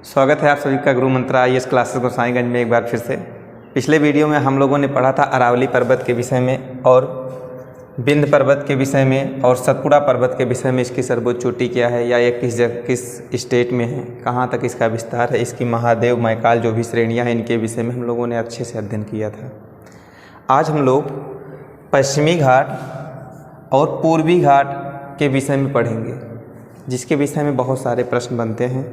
स्वागत है आप सभी का गुरु मंत्रा IAS क्लासेस गोसाईगंज में एक बार फिर से। पिछले वीडियो में हम लोगों ने पढ़ा था अरावली पर्वत के विषय में और विंध्य पर्वत के विषय में और सतपुड़ा पर्वत के विषय में। इसकी सर्वोच्च चोटी क्या है या ये किस स्टेट में है, कहाँ तक इसका विस्तार है, इसकी महादेव मैकाल जो भी श्रेणियाँ हैं इनके विषय में हम लोगों ने अच्छे से अध्ययन किया था। आज हम लोग पश्चिमी घाट और पूर्वी घाट के विषय में पढ़ेंगे, जिसके विषय में बहुत सारे प्रश्न बनते हैं।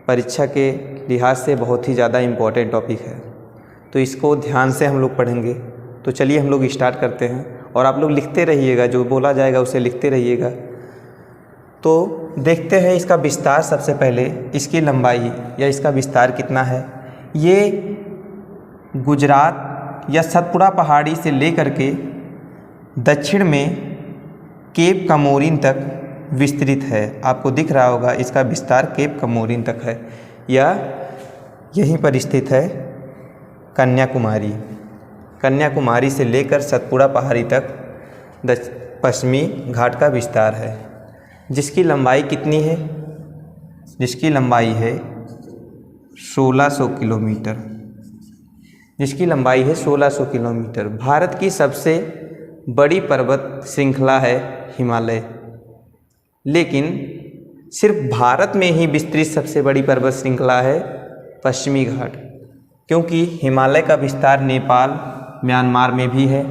परीक्षा के लिहाज से बहुत ही ज़्यादा इम्पोर्टेंट टॉपिक है, तो इसको ध्यान से हम लोग पढ़ेंगे। तो चलिए हम लोग स्टार्ट करते हैं और आप लोग लिखते रहिएगा, जो बोला जाएगा उसे लिखते रहिएगा। तो देखते हैं इसका विस्तार। सबसे पहले इसकी लंबाई या इसका विस्तार कितना है। ये गुजरात या सतपुड़ा पहाड़ी से लेकर के दक्षिण में केप कमोरिन तक विस्तृत है। आपको दिख रहा होगा इसका विस्तार केप कमोरिन तक है, या यहीं पर स्थित है कन्याकुमारी। कन्याकुमारी से लेकर सतपुड़ा पहाड़ी तक पश्चिमी घाट का विस्तार है, जिसकी लंबाई कितनी है, जिसकी लंबाई है 1600 किलोमीटर। जिसकी लंबाई है 1600 किलोमीटर। भारत की सबसे बड़ी पर्वत श्रृंखला है हिमालय, लेकिन सिर्फ भारत में ही विस्तृत सबसे बड़ी पर्वत श्रृंखला है पश्चिमी घाट, क्योंकि हिमालय का विस्तार नेपाल म्यांमार में भी है,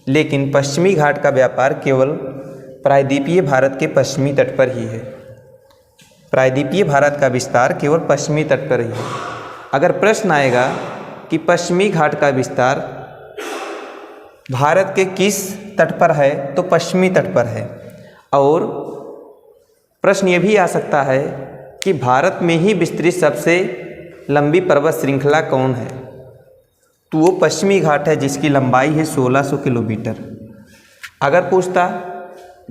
लेकिन पश्चिमी घाट का व्यापार केवल प्रायद्वीपीय भारत के पश्चिमी तट पर ही है। प्रायद्वीपीय भारत का विस्तार केवल पश्चिमी तट पर ही है। अगर प्रश्न आएगा कि पश्चिमी घाट का विस्तार भारत के किस तट पर है, तो पश्चिमी तट पर है। और प्रश्न ये भी आ सकता है कि भारत में ही विस्तृत सबसे लंबी पर्वत श्रृंखला कौन है, तो वो पश्चिमी घाट है, जिसकी लंबाई है 1600 किलोमीटर। अगर पूछता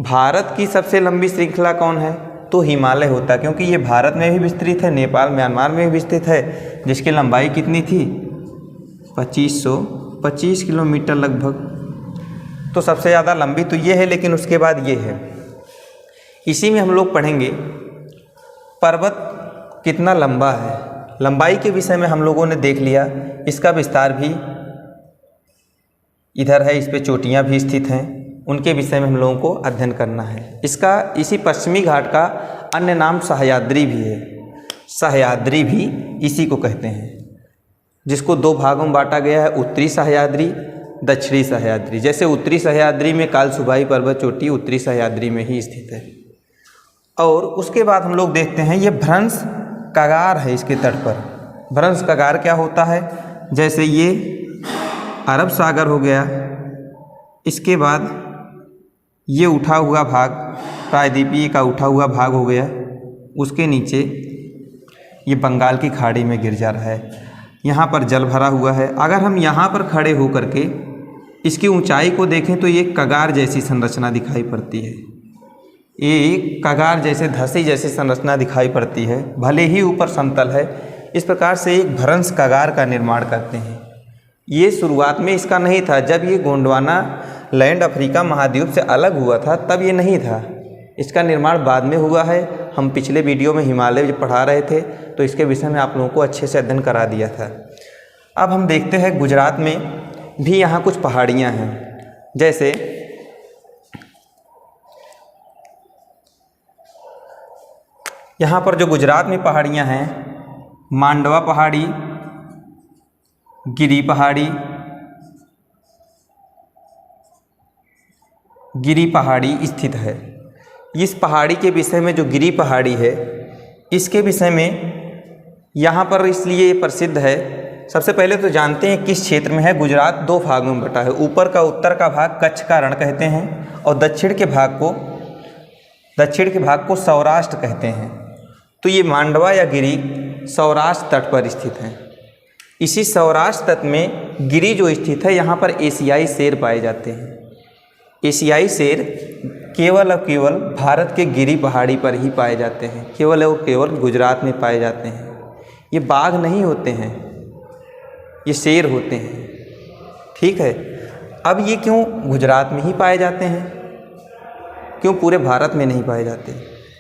भारत की सबसे लंबी श्रृंखला कौन है, तो हिमालय होता, क्योंकि ये भारत में भी विस्तृत है, नेपाल म्यांमार में भी विस्तृत है, जिसकी लंबाई कितनी थी 2525 किलोमीटर लगभग। तो सबसे ज़्यादा लंबी तो ये है, लेकिन उसके बाद ये है। इसी में हम लोग पढ़ेंगे पर्वत कितना लंबा है। लंबाई के विषय में हम लोगों ने देख लिया, इसका विस्तार भी इधर है, इस पे चोटियाँ भी स्थित हैं, उनके विषय में हम लोगों को अध्ययन करना है। इसका इसी पश्चिमी घाट का अन्य नाम सह्याद्री भी है। सह्याद्री भी इसी को कहते हैं, जिसको दो भागों में बांटा गया है, उत्तरी सह्याद्री, दक्षिणी सह्याद्री। जैसे उत्तरी सह्याद्री में कालसुबाई पर्वत चोटी उत्तरी सह्याद्री में ही स्थित है। और उसके बाद हम लोग देखते हैं ये भ्रंश कगार है इसके तट पर। भ्रंश कगार क्या होता है, जैसे ये अरब सागर हो गया, इसके बाद ये उठा हुआ भाग प्रायद्वीपीय का उठा हुआ भाग हो गया, उसके नीचे ये बंगाल की खाड़ी में गिर जा रहा है, यहाँ पर जल भरा हुआ है। अगर हम यहाँ पर खड़े हो करके इसकी ऊंचाई को देखें तो ये कगार जैसी संरचना दिखाई पड़ती है। एक कगार जैसे धसी जैसी संरचना दिखाई पड़ती है, भले ही ऊपर समतल है। इस प्रकार से एक भ्रंश कगार का निर्माण करते हैं। ये शुरुआत में इसका नहीं था, जब ये गोंडवाना लैंड अफ्रीका महाद्वीप से अलग हुआ था तब ये नहीं था। इसका निर्माण बाद में हुआ है। हम पिछले वीडियो में हिमालय जब पढ़ा रहे थे तो इसके विषय में आप लोगों को अच्छे से अध्ययन करा दिया था। अब हम देखते हैं गुजरात में भी यहाँ कुछ पहाड़ियाँ हैं। जैसे यहाँ पर जो गुजरात में पहाड़ियाँ हैं, मांडवा पहाड़ी, गिरी पहाड़ी, गिरी पहाड़ी स्थित है। इस पहाड़ी के विषय में जो गिरी पहाड़ी है, इसके विषय में यहाँ पर इसलिए प्रसिद्ध है। सबसे पहले तो जानते हैं किस क्षेत्र में है। गुजरात दो भागों में बटा है। ऊपर का उत्तर का भाग कच्छ का रण कहते हैं और दक्षिण के भाग को सौराष्ट्र कहते हैं। तो ये मांडवा या गिरी सौराष्ट्र तट पर स्थित है। इसी सौराष्ट्र तट में गिरी जो स्थित है, यहाँ पर एशियाई शेर पाए जाते हैं। एशियाई शेर केवल और केवल भारत के गिरी पहाड़ी पर ही पाए जाते हैं, केवल और केवल गुजरात में पाए जाते हैं। ये बाघ नहीं होते हैं, ये शेर होते हैं। ठीक है। अब ये क्यों गुजरात में ही पाए जाते हैं, क्यों पूरे भारत में नहीं पाए जाते?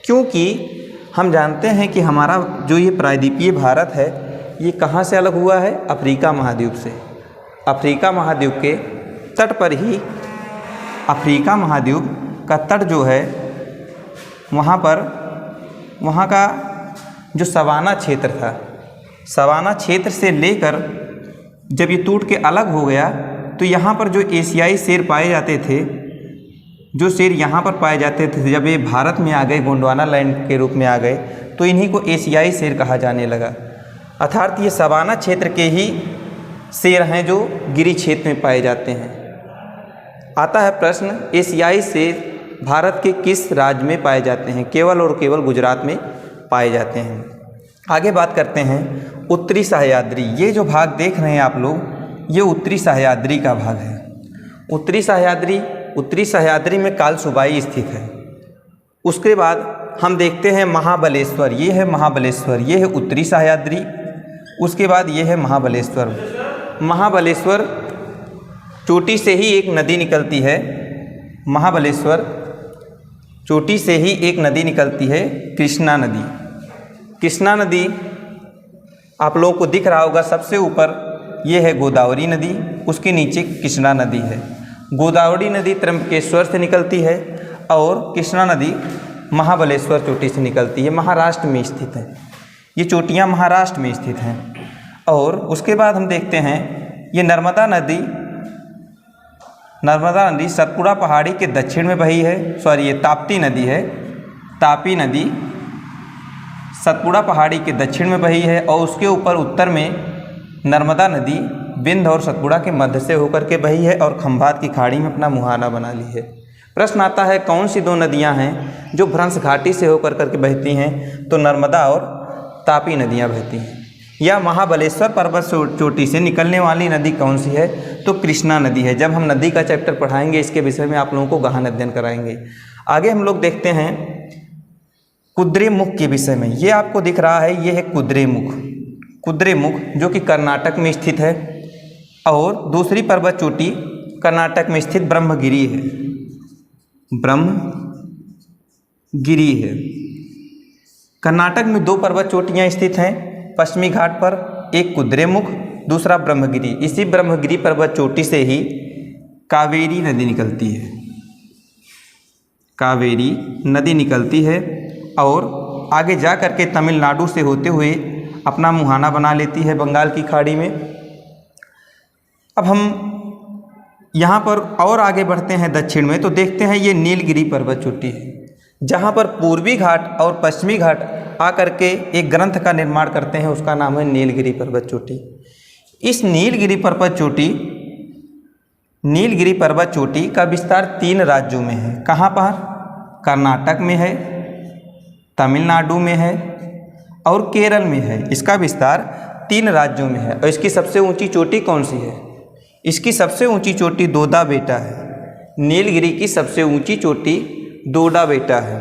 क्योंकि हम जानते हैं कि हमारा जो ये प्रायद्वीपीय भारत है ये कहाँ से अलग हुआ है? अफ्रीका महाद्वीप से। अफ्रीका महाद्वीप के तट पर ही, अफ्रीका महाद्वीप का तट जो है वहाँ पर, वहाँ का जो सवाना क्षेत्र था, सवाना क्षेत्र से लेकर जब ये टूट के अलग हो गया तो यहाँ पर जो एशियाई शेर पाए जाते थे, जो शेर यहाँ पर पाए जाते थे, जब ये भारत में आ गए, गोंडवाना लैंड के रूप में आ गए, तो इन्हीं को एशियाई शेर कहा जाने लगा। अर्थात ये सवाना क्षेत्र के ही शेर हैं जो गिरी क्षेत्र में पाए जाते हैं। आता है प्रश्न, एशियाई शेर भारत के किस राज्य में पाए जाते हैं? केवल और केवल गुजरात में पाए जाते हैं। आगे बात करते हैं उत्तरी सह्याद्री। ये जो भाग देख रहे हैं आप लोग, ये उत्तरी सह्याद्री का भाग है। उत्तरी सह्याद्री में कालसूबाई स्थित है। उसके बाद हम देखते हैं महाबलेश्वर। ये है महाबलेश्वर, ये है उत्तरी सह्याद्री। उसके बाद ये है महाबलेश्वर। महाबलेश्वर चोटी से ही एक नदी निकलती है। महाबलेश्वर चोटी से ही एक नदी निकलती है, कृष्णा नदी। कृष्णा नदी आप लोगों को दिख रहा होगा सबसे ऊपर, ये है गोदावरी नदी, उसके नीचे कृष्णा नदी है। गोदावरी नदी त्र्यंबकेश्वर से निकलती है और कृष्णा नदी महाबलेश्वर चोटी से निकलती है। महाराष्ट्र में स्थित है, ये चोटियाँ महाराष्ट्र में स्थित हैं। और उसके बाद हम देखते हैं ये नर्मदा नदी सतपुड़ा पहाड़ी के दक्षिण में बही है। ये ताप्ती नदी है। तापी नदी सतपुड़ा पहाड़ी के दक्षिण में बही है और उसके ऊपर उत्तर में नर्मदा नदी बिंद और सतपुड़ा के मध्य से होकर के बही है और खंभात की खाड़ी में अपना मुहाना बना ली है। प्रश्न आता है कौन सी दो नदियां हैं जो भ्रंश घाटी से होकर करके बहती हैं? तो नर्मदा और तापी नदियां बहती हैं। या महाबलेश्वर पर्वत चोटी से निकलने वाली नदी कौन सी है? तो कृष्णा नदी है। जब हम नदी का चैप्टर पढ़ाएंगे इसके विषय में आप लोगों को गहन अध्ययन कराएंगे। आगे हम लोग देखते हैं कुद्रेमुख के विषय में। ये आपको दिख रहा है, ये है कुद्रेमुख। कुद्रेमुख जो कि कर्नाटक में स्थित है और दूसरी पर्वत चोटी कर्नाटक में स्थित ब्रह्मगिरी है। ब्रह्मगिरी है। कर्नाटक में दो पर्वत चोटियाँ स्थित हैं पश्चिमी घाट पर, एक कुद्रेमुख, दूसरा ब्रह्मगिरी। इसी ब्रह्मगिरी पर्वत चोटी से ही कावेरी नदी निकलती है। कावेरी नदी निकलती है और आगे जा कर के तमिलनाडु से होते हुए अपना मुहाना बना लेती है बंगाल की खाड़ी में। अब हम यहाँ पर और आगे बढ़ते हैं दक्षिण में, तो देखते हैं ये नीलगिरी पर्वत चोटी है, जहाँ पर पूर्वी घाट और पश्चिमी घाट आकर के एक ग्रंथ का निर्माण करते हैं, उसका नाम है नीलगिरी पर्वत चोटी। इस नीलगिरी पर्वत चोटी का विस्तार 3 राज्यों में है। कहाँ पर? कर्नाटक में है, तमिलनाडु में है और केरल में है। इसका विस्तार 3 राज्यों में है। और इसकी सबसे ऊंची चोटी कौन सी है? इसकी सबसे ऊंची चोटी दोदा बेटा है। नीलगिरी की सबसे ऊंची चोटी दोदा बेटा है,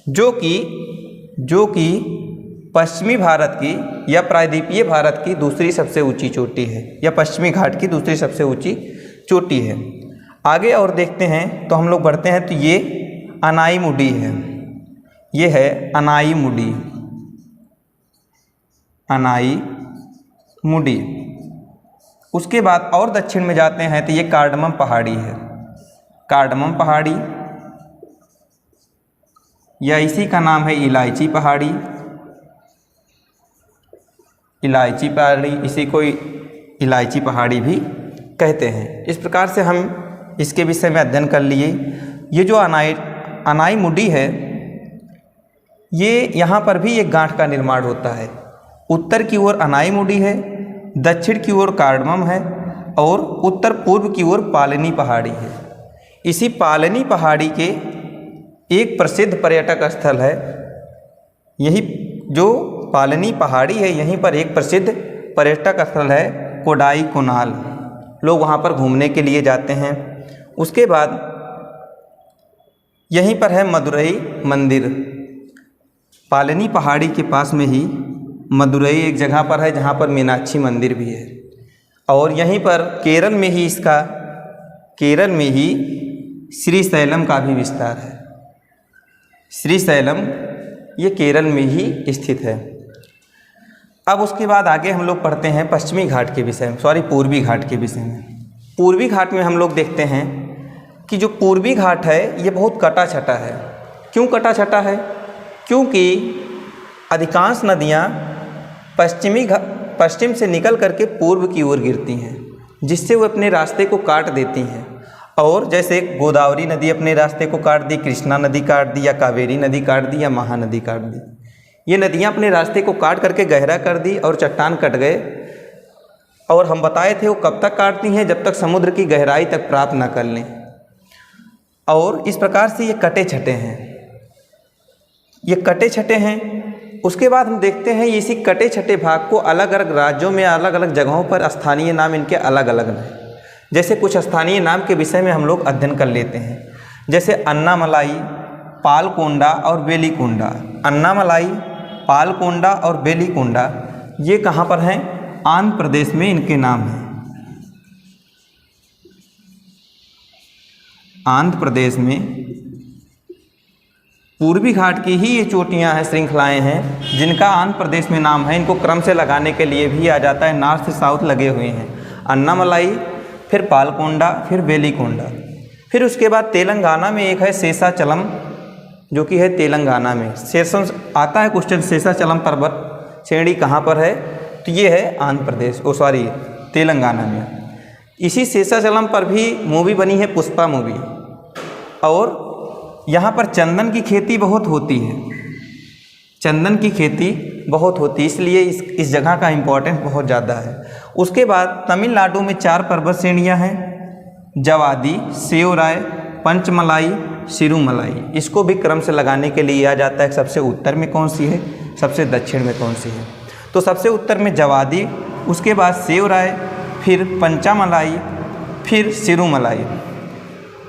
जो कि पश्चिमी भारत की या प्रायद्वीपीय भारत की दूसरी सबसे ऊंची चोटी है, या पश्चिमी घाट की दूसरी सबसे ऊंची चोटी है। आगे और देखते हैं तो हम लोग बढ़ते हैं, तो ये अनाईमुडी है। ये है अनाईमुडी। अनाईमुडी। उसके बाद और दक्षिण में जाते हैं तो ये कार्डमम पहाड़ी है। कार्डमम पहाड़ी, या इसी का नाम है इलायची पहाड़ी। इलायची पहाड़ी, इसी को इलायची पहाड़ी भी कहते हैं। इस प्रकार से हम इसके विषय में अध्ययन कर लिए। ये जो अनाईमुडी है, ये यहाँ पर भी एक गांठ का निर्माण होता है। उत्तर की ओर अनाईमुडी है, दक्षिण की ओर कार्डमम है और उत्तर पूर्व की ओर पालनी पहाड़ी है। इसी पालनी पहाड़ी के एक प्रसिद्ध पर्यटक स्थल है, यही जो पालनी पहाड़ी है, यहीं पर एक प्रसिद्ध पर्यटक स्थल है कोडाई कोनाल। लोग वहाँ पर घूमने के लिए जाते हैं। उसके बाद यहीं पर है मदुरई मंदिर। पालनी पहाड़ी के पास में ही मदुरई एक जगह पर है जहाँ पर मीनाक्षी मंदिर भी है। और यहीं पर केरल में ही श्रीशैलम का भी विस्तार है। श्रीशैलम ये केरल में ही स्थित है। अब उसके बाद आगे हम लोग पढ़ते हैं पश्चिमी घाट के विषय में, पूर्वी घाट के विषय में। पूर्वी घाट में हम लोग देखते हैं कि जो पूर्वी घाट है ये बहुत कटा छटा है। क्यों कटा छटा है? क्योंकि अधिकांश नदियाँ पश्चिम से निकल करके पूर्व की ओर गिरती हैं, जिससे वो अपने रास्ते को काट देती हैं। और जैसे गोदावरी नदी अपने रास्ते को काट दी, कृष्णा नदी काट दी, या कावेरी नदी काट दी, या महानदी काट दी। ये नदियाँ अपने रास्ते को काट करके गहरा कर दी और चट्टान कट गए। और हम बताए थे वो कब तक काटती हैं, जब तक समुद्र की गहराई तक प्राप्त न कर लें। और इस प्रकार से ये कटे छटे हैं, ये कटे छटे हैं। उसके बाद हम देखते हैं इसी कटे छटे भाग को अलग अलग राज्यों में, अलग अलग जगहों पर स्थानीय नाम इनके अलग अलग हैं। जैसे कुछ स्थानीय नाम के विषय में हम लोग अध्ययन कर लेते हैं, जैसे अन्नामलाई, पालकोंडा और बेलीकोंडा। अन्नामलाई, पालकोंडा और बेलीकोंडा ये कहाँ पर हैं? आंध्र प्रदेश में इनके नाम हैं। आंध्र प्रदेश में पूर्वी घाट की ही ये चोटियाँ हैं, श्रृंखलाएँ हैं, जिनका आंध्र प्रदेश में नाम है। इनको क्रम से लगाने के लिए भी आ जाता है, नॉर्थ से साउथ लगे हुए हैं। अन्नामलाई, फिर पालकोंडा, फिर बेलीकोंडा। फिर उसके बाद तेलंगाना में एक है शेषाचलम, जो कि है तेलंगाना में। सेशन आता है क्वेश्चन, शेषाचलम पर्वत श्रेणी कहाँ पर है? तो ये है आंध्र प्रदेश, तेलंगाना में। इसी शेषाचलम पर भी मूवी बनी है, पुष्पा मूवी। और यहाँ पर चंदन की खेती बहुत होती है, चंदन की खेती बहुत होती है, इसलिए इस जगह का इम्पोर्टेंस बहुत ज़्यादा है। उसके बाद तमिलनाडु में 4 पर्वत श्रेणियाँ हैं, जवादी, सेओराय, पंचमलाई, सिरुमलाई। इसको भी क्रम से लगाने के लिए आ जाता है, सबसे उत्तर में कौन सी है, सबसे दक्षिण में कौन सी है। तो सबसे उत्तर में जवादी, उसके बाद सेओराय, फिर पंचमलाई, फिर सिरुमलाई।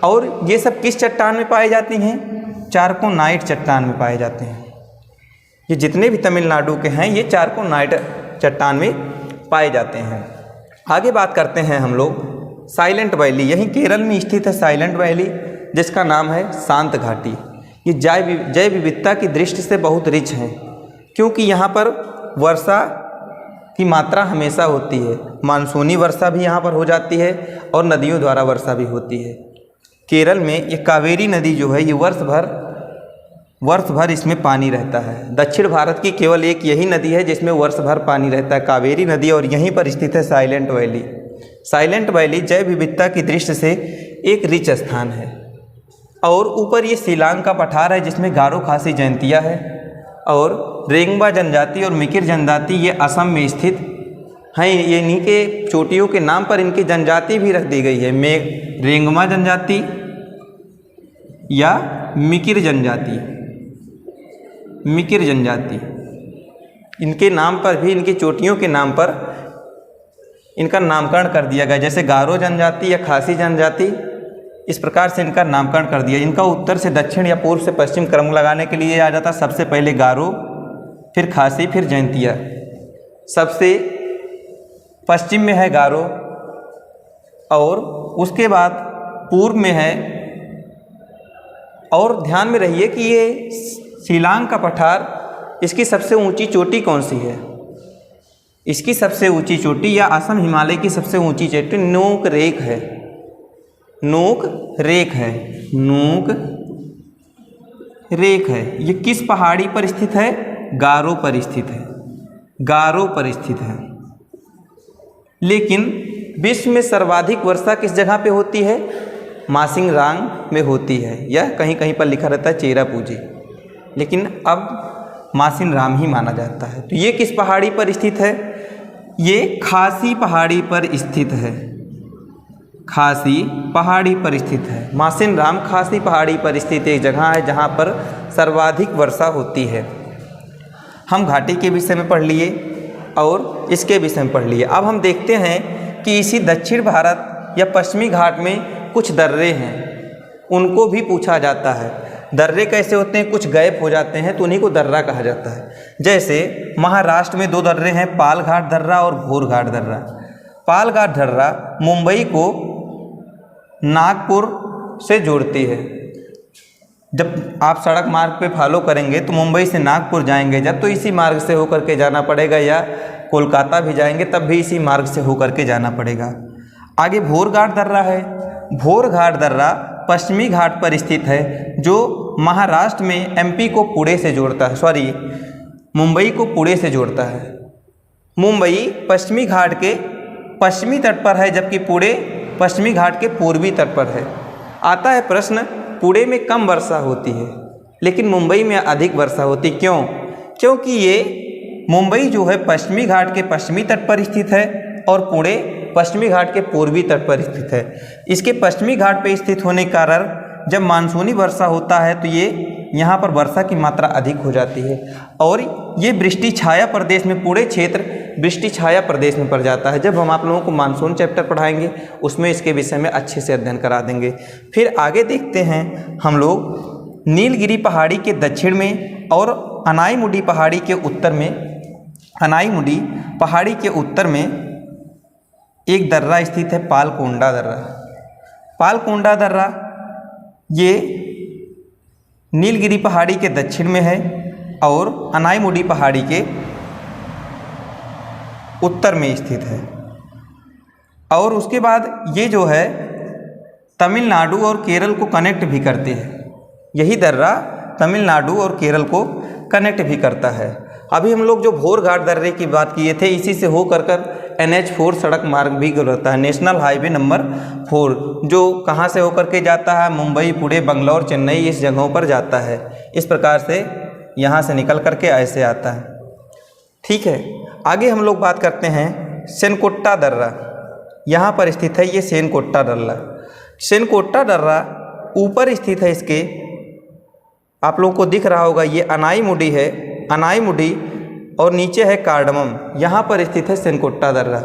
और ये सब किस चट्टान में पाए जाती हैं? चारकोनाइट चट्टान में पाए जाते हैं। ये जितने भी तमिलनाडु के हैं ये चारकोनाइट चट्टान में पाए जाते हैं। आगे बात करते हैं हम लोग साइलेंट वैली। यहीं केरल में स्थित है साइलेंट वैली, जिसका नाम है शांत घाटी। ये जैव विविधता की दृष्टि से बहुत रिच है, क्योंकि यहाँ पर वर्षा की मात्रा हमेशा होती है। मानसूनी वर्षा भी यहाँ पर हो जाती है और नदियों द्वारा वर्षा भी होती है। केरल में ये कावेरी नदी जो है ये वर्ष भर इसमें पानी रहता है। दक्षिण भारत की केवल एक यही नदी है जिसमें वर्ष भर पानी रहता है, कावेरी नदी। और यहीं पर स्थित है साइलेंट वैली। साइलेंट वैली जैव विविधता की दृष्टि से एक रिच स्थान है। और ऊपर ये शिलांग का पठार है, जिसमें गारो खासी जयंतिया है। और रेंगबा जनजाति और मिकिर जनजाति ये असम में स्थित हैं। ये इन्हीं के चोटियों के नाम पर इनकी जनजाति भी रख दी गई है, रेंगमा जनजाति या मिकिर जनजाति। मिकिर जनजाति इनके नाम पर भी, इनकी चोटियों के नाम पर इनका नामकरण कर दिया गया। जैसे गारो जनजाति या खासी जनजाति, इस प्रकार से इनका नामकरण कर दिया। इनका उत्तर से दक्षिण या पूर्व से पश्चिम क्रम लगाने के लिए आ जाता। सबसे पहले गारो, फिर खासी, फिर जयंतिया। सबसे पश्चिम में है गारो, और उसके बाद पूर्व में है। और ध्यान में रहिए कि ये शिलांग का पठार, इसकी सबसे ऊंची चोटी कौन सी है? इसकी सबसे ऊंची चोटी या असम हिमालय की सबसे ऊंची चोटी नोक रेक है। नोक रेक है, नोक रेक है। ये किस पहाड़ी पर स्थित है? गारो पर स्थित है, गारो पर स्थित है। लेकिन विश्व में सर्वाधिक वर्षा किस जगह पे होती है? मासिंगरांग में होती है, या कहीं कहीं पर लिखा रहता है चेरापूंजी, लेकिन अब मासिनराम ही माना जाता है। तो ये किस पहाड़ी पर स्थित है? ये खासी पहाड़ी पर स्थित है, खासी पहाड़ी पर स्थित है। मासिनराम खासी पहाड़ी पर स्थित एक जगह है जहाँ पर सर्वाधिक वर्षा होती है। हम घाटी के विषय में पढ़ लिए और इसके विषय में पढ़ लिए। अब हम देखते हैं कि इसी दक्षिण भारत या पश्चिमी घाट में कुछ दर्रे हैं, उनको भी पूछा जाता है। दर्रे कैसे होते हैं? कुछ गैप हो जाते हैं तो उन्हीं को दर्रा कहा जाता है। जैसे महाराष्ट्र में 2 दर्रे हैं, पालघाट दर्रा और घोरघाट दर्रा। पालघाट दर्रा मुंबई को नागपुर से जोड़ती है। जब आप सड़क मार्ग पे फॉलो करेंगे तो मुंबई से नागपुर जाएंगे जब, तो इसी मार्ग से होकर के जाना पड़ेगा, या कोलकाता भी जाएंगे तब भी इसी मार्ग से होकर के जाना पड़ेगा। आगे भोरघाट दर्रा है। भोरघाट दर्रा पश्चिमी घाट पर स्थित है जो महाराष्ट्र में एमपी को पुणे से जोड़ता है, मुंबई को पुणे से जोड़ता है। मुंबई पश्चिमी घाट के पश्चिमी तट पर है जबकि पुणे पश्चिमी घाट के पूर्वी तट पर है। आता है प्रश्न, पुणे में कम वर्षा होती है लेकिन मुंबई में अधिक वर्षा होती, क्यों? क्योंकि ये मुंबई जो है पश्चिमी घाट के पश्चिमी तट पर स्थित है और पुणे पश्चिमी घाट के पूर्वी तट पर स्थित है। इसके पश्चिमी घाट पर स्थित होने के कारण जब मानसूनी वर्षा होता है तो ये यहाँ पर वर्षा की मात्रा अधिक हो जाती है और ये वृष्टि छाया प्रदेश में, पुणे क्षेत्र वृष्टि छाया प्रदेश में पड़ जाता है। जब हम आप लोगों को मानसून चैप्टर पढ़ाएंगे उसमें इसके विषय में अच्छे से अध्ययन करा देंगे। फिर आगे देखते हैं हम लोग नीलगिरी पहाड़ी के दक्षिण में और अनाईमुडी पहाड़ी के उत्तर में, अनाईमुडी पहाड़ी के उत्तर में एक दर्रा स्थित है, पालकोंडा दर्रा। पालकोंडा दर्रा ये नीलगिरी पहाड़ी के दक्षिण में है और अनाईमुडी पहाड़ी के उत्तर में स्थित है। और उसके बाद ये जो है तमिलनाडु और केरल को कनेक्ट भी करते हैं। यही दर्रा तमिलनाडु और केरल को कनेक्ट भी करता है। अभी हम लोग जो भोरघाट दर्रे की बात किए थे, इसी से होकर NH4 सड़क मार्ग भी गुजरता है, नेशनल हाईवे नंबर 4, जो कहाँ से होकर के जाता है? मुंबई, पुणे, बंगलौर, चेन्नई, इस जगहों पर जाता है। इस प्रकार से यहाँ से निकल करके ऐसे आता है। ठीक है, आगे हम लोग बात करते हैं सेनकोट्टा दर्रा। यहाँ पर स्थित है ये सेनकोट्टा दर्रा। सेनकोट्टा दर्रा ऊपर स्थित है, इसके आप लोगों को दिख रहा होगा, ये अनाईमुडी है, अनाईमुडी, और नीचे है कार्डमम। यहाँ पर स्थित है सेनकोट्टा दर्रा।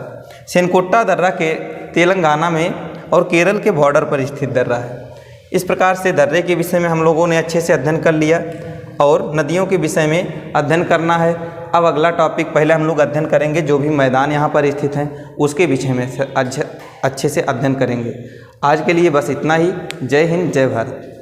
सेनकोट्टा दर्रा के तेलंगाना में और केरल के बॉर्डर पर स्थित दर्रा है। इस प्रकार से दर्रे के विषय में हम लोगों ने अच्छे से अध्ययन कर लिया और नदियों के विषय में अध्ययन करना है। अब अगला टॉपिक पहले हम लोग अध्ययन करेंगे, जो भी मैदान यहाँ पर स्थित हैं उसके विषय में अच्छे से अध्ययन करेंगे। आज के लिए बस इतना ही। जय हिंद, जय भारत।